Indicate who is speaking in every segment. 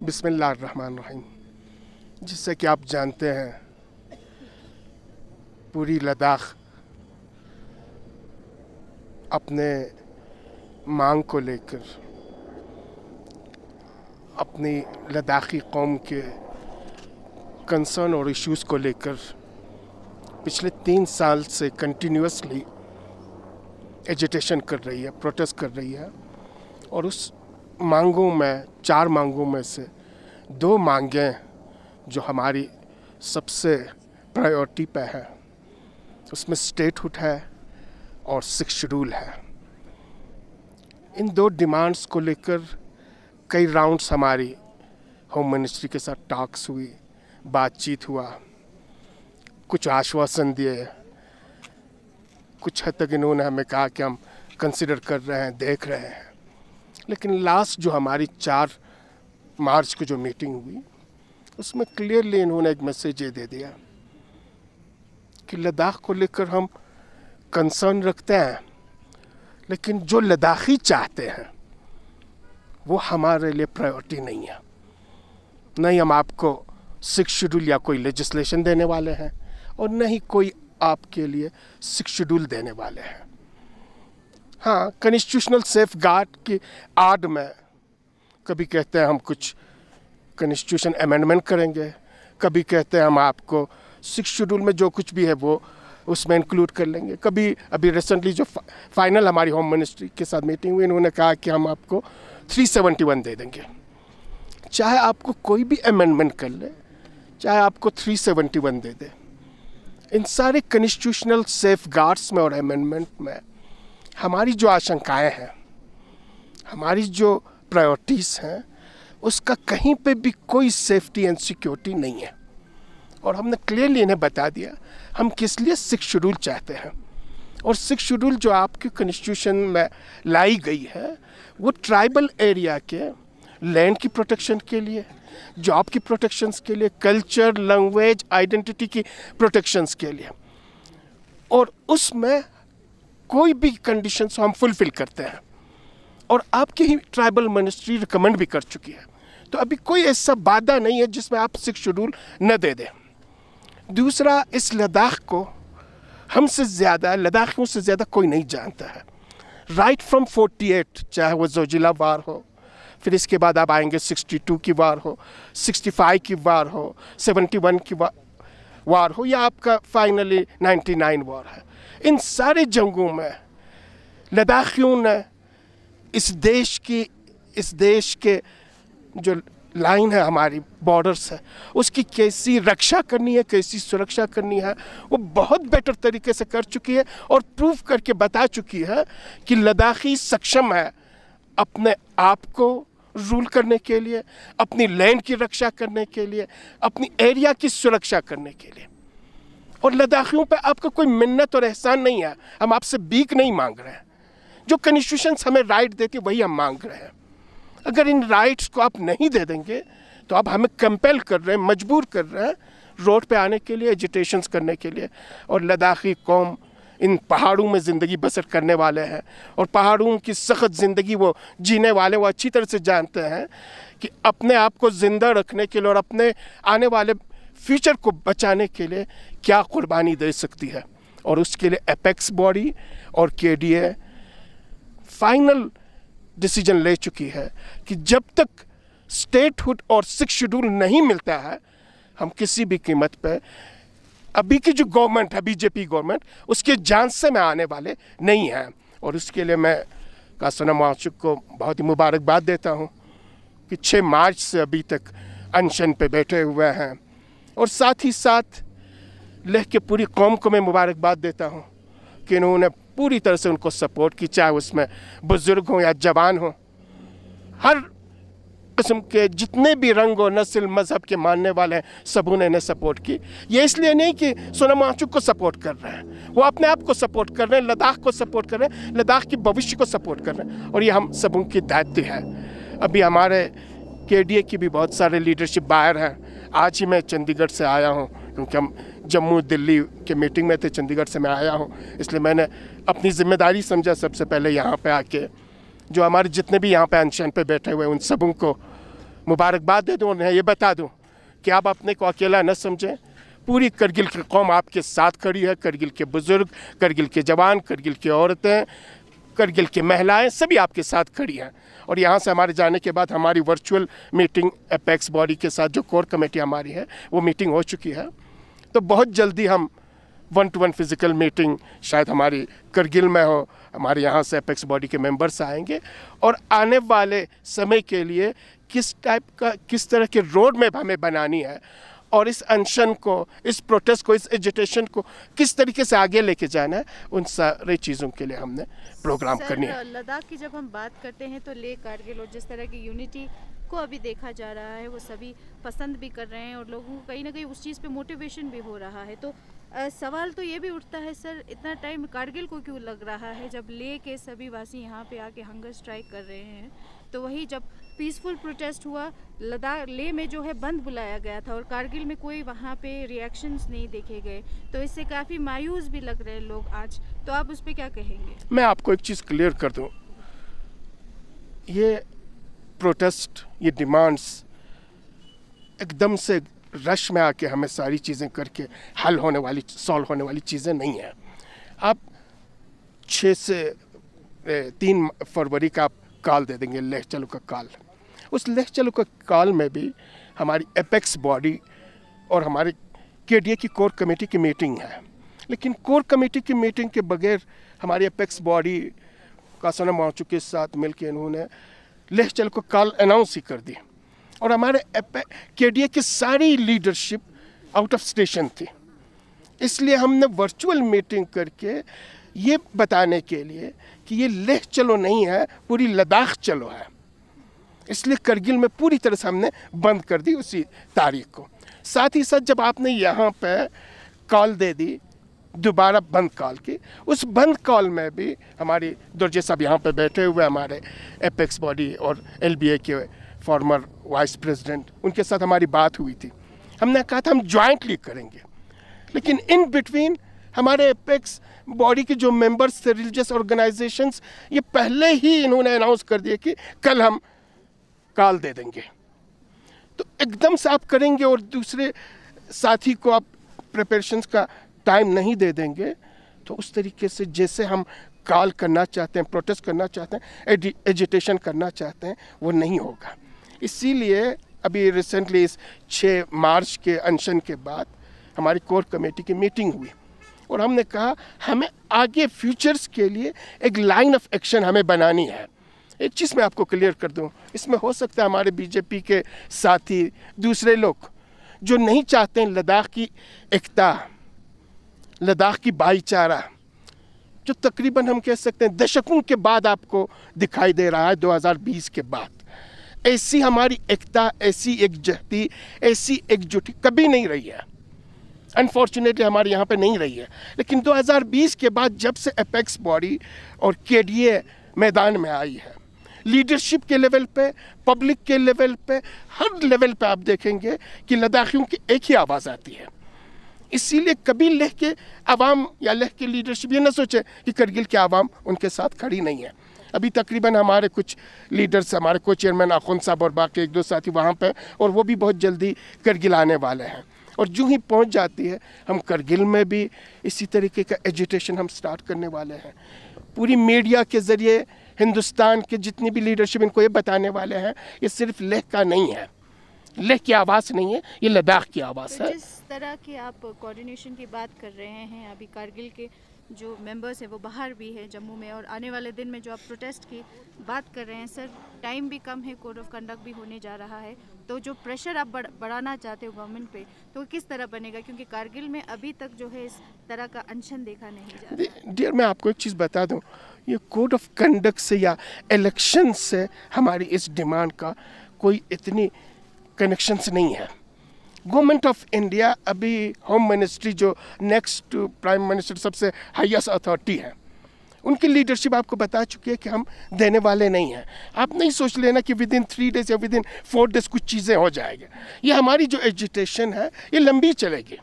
Speaker 1: बिस्मिल्लाहिर्रहमानिर्रहीम। जिससे कि आप जानते हैं, पूरी लद्दाख अपने मांग को लेकर, अपनी लद्दाखी कौम के कंसर्न और इश्यूज़ को लेकर पिछले 3 साल से कंटिन्यूसली एजिटेशन कर रही है, प्रोटेस्ट कर रही है। और उस मांगों में 4 मांगों में से 2 मांगें जो हमारी सबसे प्रायोरिटी पे है, उसमें स्टेटहुड है और 6 शेड्यूल है। इन 2 डिमांड्स को लेकर कई राउंड्स हमारी होम मिनिस्ट्री के साथ टॉक्स हुई, बातचीत हुआ, कुछ आश्वासन दिए, कुछ हद तक इन्होंने हमें कहा कि हम कंसिडर कर रहे हैं, देख रहे हैं। लेकिन लास्ट जो हमारी 4 मार्च को जो मीटिंग हुई, उसमें क्लियरली इन्होंने एक मैसेज ये दे दिया कि लद्दाख को लेकर हम कंसर्न रखते हैं, लेकिन जो लद्दाखी चाहते हैं वो हमारे लिए प्रायोरिटी नहीं है। नहीं हम आपको 6 शेड्यूल या कोई लेजिस्लेशन देने वाले हैं, और नहीं कोई आपके लिए 6 शेड्यूल देने वाले हैं। हाँ, कॉन्स्टिट्यूशनल सेफ गार्ड की आड़ में कभी कहते हैं हम कुछ कॉन्स्टिट्यूशन अमेंडमेंट करेंगे, कभी कहते हैं हम आपको 6 शेड्यूल में जो कुछ भी है वो उसमें इंक्लूड कर लेंगे। कभी अभी रिसेंटली जो फाइनल हमारी होम मिनिस्ट्री के साथ मीटिंग हुई, इन्होंने कहा कि हम आपको 371 दे देंगे। चाहे आपको कोई भी अमेंडमेंट कर ले, चाहे आपको 371 दे दे, इन सारे कॉन्स्टिट्यूशनल सेफ गार्ड्स में और अमेंडमेंट में हमारी जो आशंकाएं हैं, हमारी जो प्रायोरिटीज़ हैं, उसका कहीं पे भी कोई सेफ्टी एंड सिक्योरिटी नहीं है। और हमने क्लियरली इन्हें बता दिया हम किस लिए 6 शेड्यूल चाहते हैं। और 6 शेड्यूल जो आपकी कॉन्स्टिट्यूशन में लाई गई है, वो ट्राइबल एरिया के लैंड की प्रोटेक्शन के लिए, जॉब की प्रोटेक्शंस के लिए, कल्चर, लैंग्वेज, आइडेंटिटी की प्रोटेक्शंस के लिए, और उसमें कोई भी कंडीशंस हम फुलफिल करते हैं। और आपकी ही ट्राइबल मिनिस्ट्री रिकमेंड भी कर चुकी है, तो अभी कोई ऐसा बाधा नहीं है जिसमें आप 6 शेड्यूल न दे दें। दूसरा, इस लद्दाख को हमसे ज़्यादा, लद्दाखियों से ज़्यादा कोई नहीं जानता है। राइट फ्रॉम 48, चाहे वो जोजिला वार हो, फिर इसके बाद आप आएंगे 62 की वार हो, 65 की वार हो, 71 की वार हो, या आपका फाइनली 99 वार है। इन सारे जंगों में लद्दाखियों ने इस देश के जो लाइन है, हमारी बॉर्डर्स है, उसकी कैसी रक्षा करनी है, कैसी सुरक्षा करनी है, वो बहुत बेटर तरीके से कर चुकी है और प्रूव करके बता चुकी है कि लद्दाखी सक्षम है अपने आप को रूल करने के लिए, अपनी लैंड की रक्षा करने के लिए, अपनी एरिया की सुरक्षा करने के लिए। और लद्दाखियों पे आपका कोई मिन्नत और एहसान नहीं है, हम आपसे भीख नहीं मांग रहे हैं। जो कॉन्स्टिट्यूशन हमें राइट देती है वही हम मांग रहे हैं। अगर इन राइट्स को आप नहीं दे देंगे तो आप हमें कंपेल कर रहे हैं, मजबूर कर रहे हैं रोड पे आने के लिए, एजिटेशंस करने के लिए। और लद्दाखी कौम इन पहाड़ों में ज़िंदगी बसर करने वाले हैं, और पहाड़ों की सख्त ज़िंदगी वो जीने वाले, वो अच्छी तरह से जानते हैं कि अपने आप को ज़िंदा रखने के लिए और अपने आने वाले फ्यूचर को बचाने के लिए क्या कुर्बानी दे सकती है। और उसके लिए एपेक्स बॉडी और KDA फाइनल डिसीजन ले चुकी है कि जब तक स्टेटहुड और 6 शेड्यूल नहीं मिलता है, हम किसी भी कीमत पे अभी की जो गवर्नमेंट है, बीजेपी गवर्नमेंट, उसके जान से में आने वाले नहीं हैं। और उसके लिए मैं कासना माचुक को बहुत ही मुबारकबाद देता हूँ कि 6 मार्च से अभी तक अनशन पे बैठे हुए हैं। और साथ ही साथ लेह के पूरी कौम को मैं मुबारकबाद देता हूँ कि इन्होंने पूरी तरह से उनको सपोर्ट की, चाहे उसमें बुज़ुर्ग हों या जवान हों, हर किस्म के जितने भी रंग और नस्ल मज़हब के मानने वाले हैं, सबों ने इन्हें सपोर्ट की। ये इसलिए नहीं कि सोनम वांगचुक को सपोर्ट कर रहे हैं, वो अपने आप को सपोर्ट कर रहे हैं, लद्दाख को सपोर्ट कर रहे हैं, लद्दाख के भविष्य को सपोर्ट कर रहे हैं। और ये हम सबों की दायित्व है। अभी हमारे KDA की भी बहुत सारे लीडरशिप बाहर हैं। आज ही मैं चंडीगढ़ से आया हूँ, क्योंकि हम जम्मू दिल्ली के मीटिंग में थे, चंडीगढ़ से मैं आया हूँ, इसलिए मैंने अपनी जिम्मेदारी समझा सबसे पहले यहाँ पे आके जो हमारे जितने भी यहाँ पे अनशन पे बैठे हुए हैं उन सबों को मुबारकबाद दे दूँ, उन्हें ये बता दूँ कि आप अपने को अकेला न समझें। पूरी करगिल की कौम आपके साथ खड़ी है। करगिल के बुज़ुर्ग, करगिल के जवान, करगिल की औरतें, करगिल की महिलाएं सभी आपके साथ खड़ी हैं। और यहाँ से हमारे जाने के बाद हमारी वर्चुअल मीटिंग एपेक्स बॉडी के साथ जो कोर कमेटी हमारी है वो मीटिंग हो चुकी है। तो बहुत जल्दी हम 1-to-1 फिज़िकल मीटिंग शायद हमारी करगिल में हो। हमारे यहाँ से एपेक्स बॉडी के मेंबर्स आएंगे और आने वाले समय के लिए किस तरह के रोड मैप हमें बनानी है और इस अनशन को, इस प्रोटेस्ट को, इस एजिटेशन को किस तरीके से आगे लेके जाना है, उन सारी चीज़ों के लिए हमने प्रोग्राम करनी है।
Speaker 2: लद्दाख की जब हम बात करते हैं तो लेह कारगिल और जिस तरह की यूनिटी को अभी देखा जा रहा है वो सभी पसंद भी कर रहे हैं और लोगों को कहीं ना कहीं उस चीज़ पे मोटिवेशन भी हो रहा है। तो सवाल तो ये भी उठता है सर, इतना टाइम कारगिल को क्यों लग रहा है जब लेह के सभी वासी यहाँ पे आके हंगर स्ट्राइक कर रहे हैं? तो वही जब पीसफुल प्रोटेस्ट हुआ लद्दाख लेह में जो है बंद बुलाया गया था और कारगिल में कोई वहाँ पे रिएक्शंस नहीं देखे गए, तो इससे काफ़ी मायूस भी लग रहे हैं लोग आज। तो आप उस पर क्या कहेंगे?
Speaker 1: मैं आपको एक चीज़ क्लियर कर दूँ, ये प्रोटेस्ट, ये डिमांड्स एकदम से रश में आके हमें सारी चीज़ें करके सॉल्व होने वाली चीज़ें नहीं हैं। आप 6 से 3 फरवरी का आप कॉल दे देंगे, लेह चलो का कॉल। उस लेह चलो का कॉल में भी हमारी एपेक्स बॉडी और हमारे केडीए की कोर कमेटी की मीटिंग है, लेकिन कोर कमेटी की मीटिंग के बगैर हमारी एपेक्स बॉडी का सोनम माचू के साथ मिलकर इन्होंने लेह चलो का कॉल अनाउंस ही कर दी। और हमारे केडीए की सारी लीडरशिप आउट ऑफ स्टेशन थी, इसलिए हमने वर्चुअल मीटिंग करके ये बताने के लिए कि ये लेह चलो नहीं है, पूरी लद्दाख चलो है। इसलिए करगिल में पूरी तरह से हमने बंद कर दी उसी तारीख को। साथ ही साथ जब आपने यहाँ पे कॉल दे दी दोबारा बंद कॉल की, उस बंद कॉल में भी हमारी दुर्जे साहब यहाँ पे बैठे हुए, हमारे एपेक्स बॉडी और एलबीए के फॉर्मर वाइस प्रेसिडेंट, उनके साथ हमारी बात हुई थी। हमने कहा था हम जॉइंटली करेंगे, लेकिन इन बिटवीन हमारे एपेक्स बॉडी के जो मेंबर्स थे, रिलीजियस ऑर्गेनाइजेशंस, ये पहले ही इन्होंने अनाउंस कर दिया कि कल हम कॉल दे देंगे। तो एकदम से आप करेंगे और दूसरे साथी को आप प्रिपरेशंस का टाइम नहीं दे देंगे, तो उस तरीके से जैसे हम कॉल करना चाहते हैं, प्रोटेस्ट करना चाहते हैं, एजिटेशन करना चाहते हैं, वो नहीं होगा। इसीलिए अभी रिसेंटली इस 6 मार्च के अनशन के बाद हमारी कोर कमेटी की मीटिंग हुई और हमने कहा हमें आगे फ्यूचर्स के लिए एक लाइन ऑफ एक्शन हमें बनानी है। एक चीज़ मैं आपको क्लियर कर दूं, इसमें हो सकता है हमारे बीजेपी के साथी, दूसरे लोग जो नहीं चाहते हैं लद्दाख की एकता, लद्दाख की भाईचारा, जो तकरीबन हम कह सकते हैं दशकों के बाद आपको दिखाई दे रहा है 2020 के बाद। ऐसी हमारी एकता, ऐसी एकजुटती, ऐसी एकजुटी कभी नहीं रही है, अनफॉर्चुनेटली हमारे यहाँ पे नहीं रही है। लेकिन 2020 के बाद जब से एपेक्स बॉडी और केडीए मैदान में आई है, लीडरशिप के लेवल पे, पब्लिक के लेवल पे, हर लेवल पे आप देखेंगे कि लद्दाखियों की एक ही आवाज़ आती है। इसीलिए कभी लेह के आवाम या लेह के लीडरशिप ये ना सोचे कि करगिल के आवाम उनके साथ खड़ी नहीं है। अभी तकरीबन हमारे कुछ लीडर्स, हमारे को चेयरमैन आखुन साहब और बाकी 1-2 साथी वहाँ पे, और वो भी बहुत जल्दी करगिल आने वाले हैं। और जो ही पहुँच जाती है, हम करगिल में भी इसी तरीके का एजिटेशन हम स्टार्ट करने वाले हैं। पूरी मीडिया के ज़रिए हिंदुस्तान के जितनी भी लीडरशिप इनको ये बताने वाले हैं, ये सिर्फ लेह का नहीं है, लेह की आवाज़ नहीं है, ये लद्दाख की आवाज़ है।
Speaker 2: जिस तरह की आप कोऑर्डिनेशन की बात कर रहे हैं, अभी कारगिल के जो मेंबर्स हैं वो बाहर भी हैं जम्मू में, और आने वाले दिन में जो आप प्रोटेस्ट की बात कर रहे हैं सर, टाइम भी कम है, कोड ऑफ कंडक्ट भी होने जा रहा है, तो जो प्रेशर आप बढ़ाना चाहते हो गवर्नमेंट पे, तो किस तरह बनेगा? क्योंकि कारगिल में अभी तक जो है इस तरह का अनशन देखा नहीं जा रहा।
Speaker 1: डियर, मैं आपको एक चीज़ बता दूं, ये कोड ऑफ कंडक्ट से या इलेक्शन से हमारी इस डिमांड का कोई इतनी कनेक्शंस नहीं है। गवर्नमेंट ऑफ इंडिया, अभी होम मिनिस्ट्री जो नेक्स्ट प्राइम मिनिस्टर सबसे हाईएस्ट अथॉरिटी है, उनकी लीडरशिप आपको बता चुकी है कि हम देने वाले नहीं हैं। आप नहीं सोच लेना कि विद इन 3 डेज या विद इन 4 डेज कुछ चीज़ें हो जाएगी। ये हमारी जो एजिटेशन है ये लंबी चलेगी,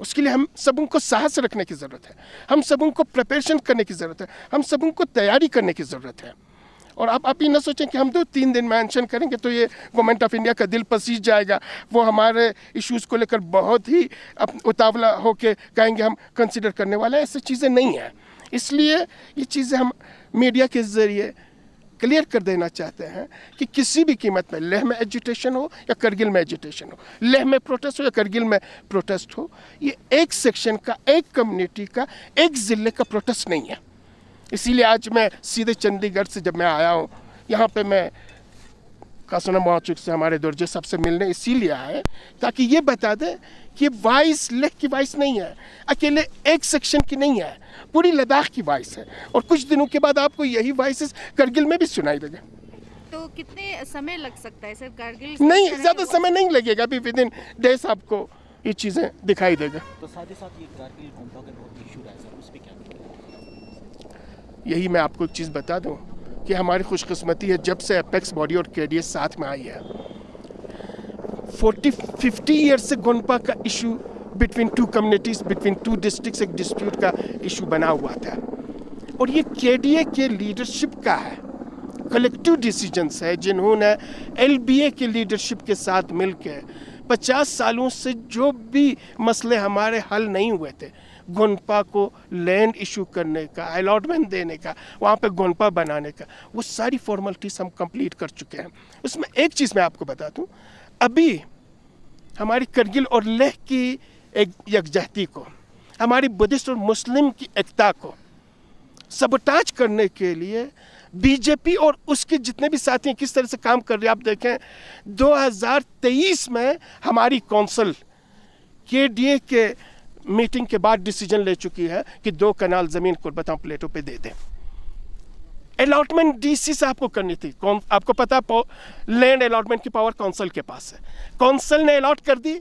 Speaker 1: उसके लिए हम सबों को साहस रखने की ज़रूरत है, हम सबों को प्रिपरेशन करने की ज़रूरत है, हम सबों को तैयारी करने की ज़रूरत है। और आप ही ना सोचें कि हम 2-3 दिन मेंशन करेंगे तो ये गवर्नमेंट ऑफ इंडिया का दिल पसीज जाएगा, वो हमारे इश्यूज़ को लेकर बहुत ही उतावला होकर कहेंगे हम कंसिडर करने वाले। ऐसी चीज़ें नहीं हैं। इसलिए ये चीज़ें हम मीडिया के ज़रिए क्लियर कर देना चाहते हैं कि किसी भी कीमत में लेह में एजिटेशन हो या करगिल में एजिटेशन हो, लेह में प्रोटेस्ट हो या करगिल में प्रोटेस्ट हो, ये एक सेक्शन का, एक कम्युनिटी का, एक ज़िले का प्रोटेस्ट नहीं है। इसीलिए आज मैं सीधे चंडीगढ़ से जब मैं आया हूँ यहाँ पे, मैं कासना मौचुक से हमारे दुर्जे साहब से मिलने इसीलिए आए ताकि ये बता दें कि वॉइस लेह की वॉइस नहीं है, अकेले एक सेक्शन की नहीं है, पूरी लद्दाख की वॉइस है। और कुछ दिनों के बाद आपको यही वॉइसेस करगिल में भी सुनाई देगा।
Speaker 2: तो कितने समय लग सकता है सर करगिल?
Speaker 1: नहीं, ज़्यादा समय नहीं लगेगा, अभी विद इन डेज आपको ये चीज़ें दिखाई देगा।
Speaker 3: तो साथ ही साथ ये कारगिल गोंपा का बहुत इशू रहा है सर, उस पर क्या?
Speaker 1: यही मैं आपको एक चीज़ बता दूं कि हमारी खुशकिस्मती है जब से अपेक्स बॉडी और केडीएस साथ में आई है, 40-50 ईयर्स से गोंपा का issue between 2 communities, between 2 districts एक डिस्प्यूट का इशू बना हुआ था। और ये केडीए के लीडरशिप का है, कलेक्टिव डिसीजंस है, जिन्होंने एलबीए के लीडरशिप के साथ मिलकर 50 सालों से जो भी मसले हमारे हल नहीं हुए थे, गोंपा को लैंड इशू करने का, अलॉटमेंट देने का, वहाँ पे गोंपा बनाने का, वो सारी फॉर्मेलिटीज़ हम कंप्लीट कर चुके हैं। उसमें एक चीज़ मैं आपको बता दूँ, अभी हमारी करगिल और लेह की एक यकजहती को, हमारी बुद्धिस्ट और मुस्लिम की एकता को सबटाज करने के लिए बीजेपी और उसके जितने भी साथी हैं किस तरह से काम कर रहे हैं। आप देखें 2023 में हमारी कौंसिल केडीए के मीटिंग के बाद डिसीजन ले चुकी है कि 2 कनाल ज़मीन कुर्बतां प्लेटों पे दे दें। अलॉटमेंट डीसी से आपको करनी थी, आपको पता लैंड अलॉटमेंट की पावर काउंसिल के पास है, काउंसिल ने अलॉट कर दी,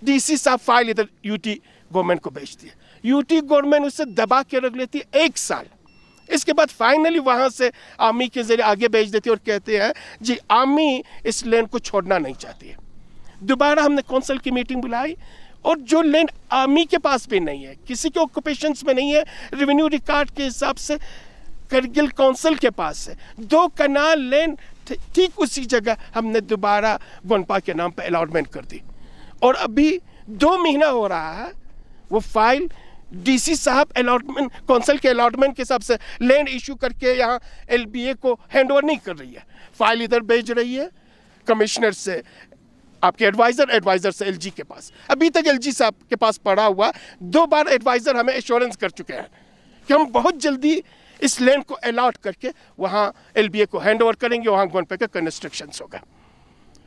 Speaker 1: डीसी साहब फाइल इधर यूटी गवर्नमेंट को भेज दिया, यूटी गवर्नमेंट उसे दबा के रख लेती है 1 साल। इसके बाद फाइनली वहाँ से आर्मी के जरिए आगे भेज देती है और कहते हैं जी आर्मी इस लैंड को छोड़ना नहीं चाहती है। दोबारा हमने काउंसिल की मीटिंग बुलाई और जो लैंड आर्मी के पास भी नहीं है, किसी के ऑक्यूपेशंस में नहीं है, रेवेन्यू रिकॉर्ड के हिसाब से करगिल काउंसिल के पास है, 2 कनाल लैंड ठीक उसी जगह हमने दोबारा गोंपा के नाम पर अलॉटमेंट कर दी। और अभी 2 महीना हो रहा है वो फाइल डीसी साहब अलॉटमेंट काउंसिल के अलॉटमेंट के हिसाब से लैंड इशू करके यहाँ एलबीए को हैंडओवर नहीं कर रही है, फाइल इधर भेज रही है कमिश्नर से आपके एडवाइज़र से एलजी के पास। अभी तक एलजी साहब के पास पड़ा हुआ, 2 बार एडवाइज़र हमें एश्योरेंस कर चुके हैं कि हम बहुत जल्दी इस लैंड को अलॉट करके वहाँ एलबीए को हैंडओवर करेंगे, वहाँ गोंपा का कंस्ट्रक्शंस होगा।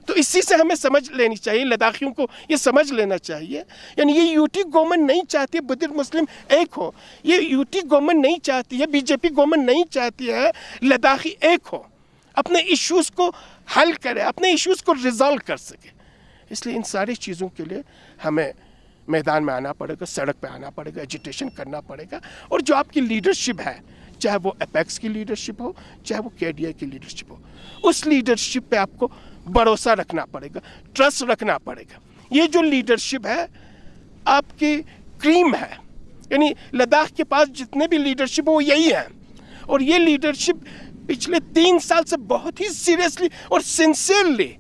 Speaker 1: तो इसी से हमें समझ लेनी चाहिए, लद्दाखियों को ये समझ लेना चाहिए, यानी ये यूटी गवर्नमेंट नहीं चाहती है बुद्धिस्ट मुस्लिम एक हो, ये यूटी गवर्नमेंट नहीं चाहती है, बीजेपी गवर्नमेंट नहीं चाहती है लद्दाखी एक हो, अपने इश्यूज़ को हल करे, अपने इश्यूज़ को रिजॉल्व कर सके। इसलिए इन सारी चीज़ों के लिए हमें मैदान में आना पड़ेगा, सड़क पे आना पड़ेगा, एजिटेशन करना पड़ेगा। और जो आपकी लीडरशिप है, चाहे वो अपेक्स की लीडरशिप हो, चाहे वो केडीए की लीडरशिप हो, उस लीडरशिप पे आपको भरोसा रखना पड़ेगा, ट्रस्ट रखना पड़ेगा। ये जो लीडरशिप है आपकी क्रीम है, यानी लद्दाख के पास जितने भी लीडरशिप हो यही है। और ये लीडरशिप पिछले 3 साल से बहुत ही सीरियसली और सिंसियरली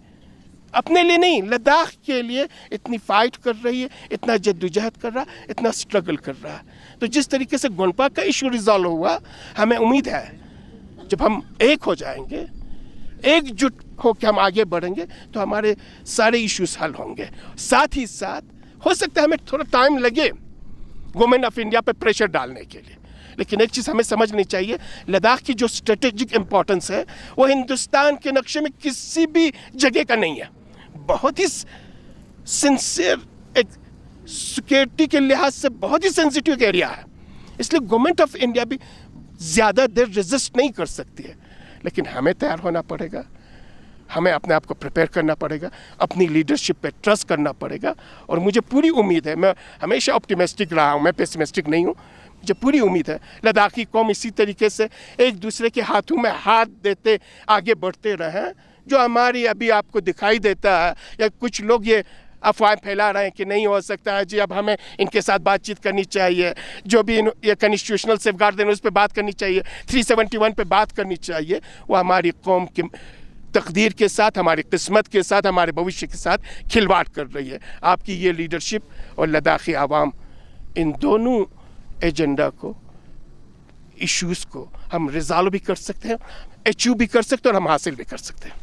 Speaker 1: अपने लिए नहीं, लद्दाख के लिए इतनी फाइट कर रही है, इतना जद्दोजहद कर रहा, इतना स्ट्रगल कर रहा है। तो जिस तरीके से गोंपा का इशू रिजॉल्व हुआ, हमें उम्मीद है जब हम एक हो जाएंगे, एकजुट होकर हम आगे बढ़ेंगे, तो हमारे सारे इश्यूज हल होंगे। साथ ही साथ हो सकता है हमें थोड़ा टाइम लगे गवर्नमेंट ऑफ इंडिया पे प्रेशर डालने के लिए, लेकिन एक चीज़ हमें समझनी चाहिए, लद्दाख की जो स्ट्रेटेजिक इम्पोर्टेंस है वो हिंदुस्तान के नक्शे में किसी भी जगह का नहीं है। बहुत ही सिंसियर, एक सिक्योरिटी के लिहाज से बहुत ही सेंसिटिव एरिया है, इसलिए गवर्नमेंट ऑफ इंडिया भी ज़्यादा देर रेजिस्ट नहीं कर सकती है। लेकिन हमें तैयार होना पड़ेगा, हमें अपने आप को प्रिपेयर करना पड़ेगा, अपनी लीडरशिप पे ट्रस्ट करना पड़ेगा। और मुझे पूरी उम्मीद है, मैं हमेशा ऑप्टिमिस्टिक रहा हूँ, मैं पेसिमिस्टिक नहीं हूँ, मुझे पूरी उम्मीद है लद्दाखी कौम इसी तरीके से एक दूसरे के हाथों में हाथ देते आगे बढ़ते रहें। जो हमारी अभी आपको दिखाई देता है या कुछ लोग ये अफवाहें फैला रहे हैं कि नहीं हो सकता है जी, अब हमें इनके साथ बातचीत करनी चाहिए, जो भी ये कॉन्स्टिट्यूशनल सेफगार्ड देने उस पर बात करनी चाहिए, 371 पे बात करनी चाहिए, वो हमारी कौम की तकदीर के साथ, हमारी किस्मत के साथ, हमारे भविष्य के साथ खिलवाड़ कर रही है। आपकी ये लीडरशिप और लद्दाखी आवाम, इन दोनों एजेंडा को, इश्यूज़ को हम रिजॉल्व भी कर सकते हैं, अचीव भी कर सकते हैं और हम हासिल भी कर सकते हैं।